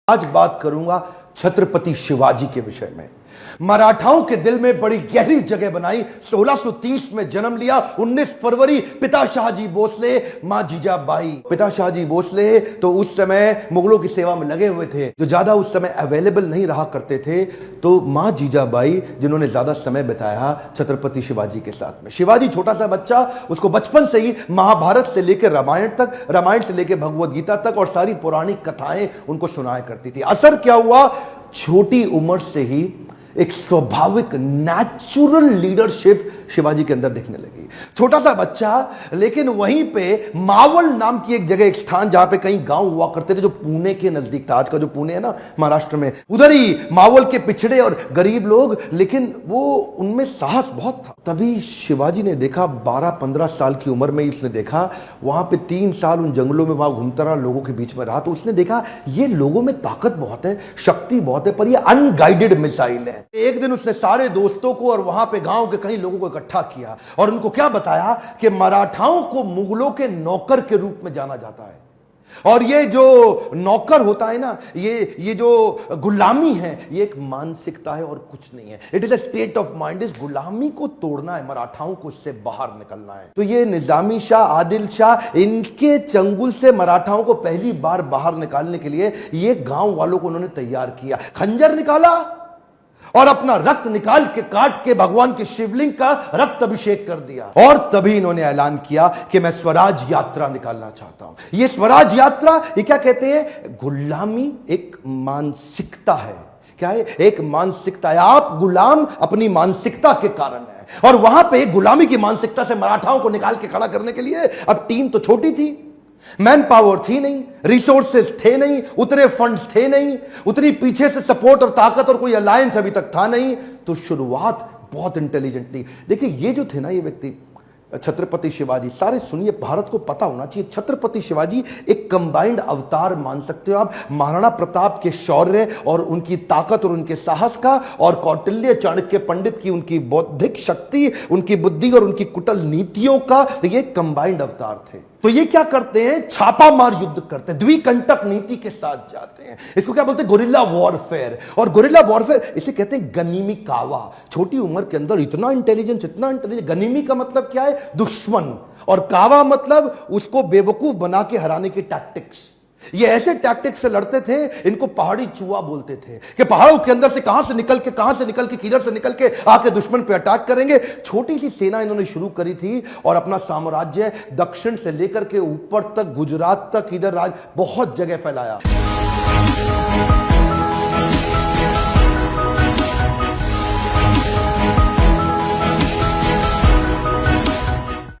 आज बात करूंगा छत्रपति शिवाजी के विषय में। मराठाओं के दिल में बड़ी गहरी जगह बनाई। 1630 में जन्म लिया। 19 फरवरी पिता शाहजी भोसले, मां जीजाबाई। पिता शाहजी भोसले तो उस समय मुगलों की सेवा में लगे हुए थे, जो ज्यादा उस समय अवेलेबल नहीं रहा करते थे। तो मां जीजाबाई जिन्होंने ज्यादा समय बिताया छत्रपति शिवाजी के साथ में। शिवाजी छोटा सा बच्चा, उसको बचपन से ही महाभारत से लेकर रामायण तक, रामायण से लेकर भगवद गीता तक और सारी पौराणिक कथाएं उनको सुनाया करती थी। असर क्या हुआ, छोटी उम्र से ही एक स्वाभाविक नेचुरल लीडरशिप शिवाजी के अंदर दिखने लगी। छोटा सा बच्चा, लेकिन वहीं पे मावल नाम की एक जगह, एक स्थान जहां पे कई गांव हुआ करते थे, जो पुणे के नजदीक था। आज का जो पुणे है ना महाराष्ट्र में, उधर ही मावल के पिछड़े और गरीब लोग, लेकिन वो उनमें साहस बहुत था। तभी शिवाजी ने देखा, 12-15 साल की उम्र में उसने देखा, वहां पे 3 साल उन जंगलों में वहां घूमता रहा, लोगों के बीच में रहा। तो उसने देखा ये लोगों में ताकत बहुत है, शक्ति बहुत है, पर ये अनगाइडेड मिसाइल है। एक दिन उसने सारे दोस्तों को और वहां पे गांव के कई लोगों को इकट्ठा किया और उनको क्या बताया कि मराठाओं को मुगलों के नौकर के रूप में जाना जाता है, और ये जो नौकर होता है ना, ये जो गुलामी है, ये एक मानसिकता है और कुछ नहीं है। It is a state of mind. इस गुलामी को तोड़ना है, मराठाओं को इससे बाहर निकलना है। तो ये निजामी शाह, आदिल शाह, इनके चंगुल से मराठाओं को पहली बार बाहर निकालने के लिए ये गांव वालों को उन्होंने तैयार किया। खंजर निकाला और अपना रक्त निकाल के काट के भगवान के शिवलिंग का रक्त अभिषेक कर दिया। और तभी इन्होंने ऐलान किया कि मैं स्वराज यात्रा निकालना चाहता हूं। ये स्वराज यात्रा, ये क्या कहते हैं, गुलामी एक मानसिकता है। क्या है? एक मानसिकता है। आप गुलाम अपनी मानसिकता के कारण है। और वहां पे गुलामी की मानसिकता से मराठाओं को निकाल के खड़ा करने के लिए, अब टीम तो छोटी थी, मैन पावर थी नहीं, रिसोर्सेज थे नहीं, उतने फंड्स थे नहीं, उतनी पीछे से सपोर्ट और ताकत और कोई अलायंस अभी तक था नहीं। तो शुरुआत बहुत इंटेलिजेंटली, देखिए ये जो थे ना, ये व्यक्ति छत्रपति शिवाजी, सारे सुनिए, भारत को पता होना चाहिए, छत्रपति शिवाजी एक कंबाइंड अवतार मान सकते हो आप, महाराणा प्रताप के शौर्य और उनकी ताकत और उनके साहस का, और कौटिल्य चाणक्य पंडित की उनकी बौद्धिक शक्ति, उनकी बुद्धि और उनकी कुटिल नीतियों का, ये कंबाइंड अवतार थे। तो ये क्या करते हैं, छापा मार युद्ध करते हैं, द्विकंटक नीति के साथ जाते हैं। इसको क्या बोलते हैं, गोरिल्ला वॉरफेयर। और गोरिल्ला वॉरफेयर इसे कहते हैं गनीमी कावा। छोटी उम्र के अंदर इतना इंटेलिजेंस, इतना इंटेलिजेंस। गनीमी का मतलब क्या है, दुश्मन, और कावा मतलब उसको बेवकूफ बना के हराने की टैक्टिक्स। ये ऐसे टैक्टिक्स से लड़ते थे, इनको पहाड़ी चूहा बोलते थे, कि पहाड़ों के अंदर से कहां से निकल के किधर से निकल के आके दुश्मन पे अटैक करेंगे। छोटी सी सेना इन्होंने शुरू करी थी और अपना साम्राज्य दक्षिण से लेकर के ऊपर तक, गुजरात तक, इधर बहुत जगह फैलाया।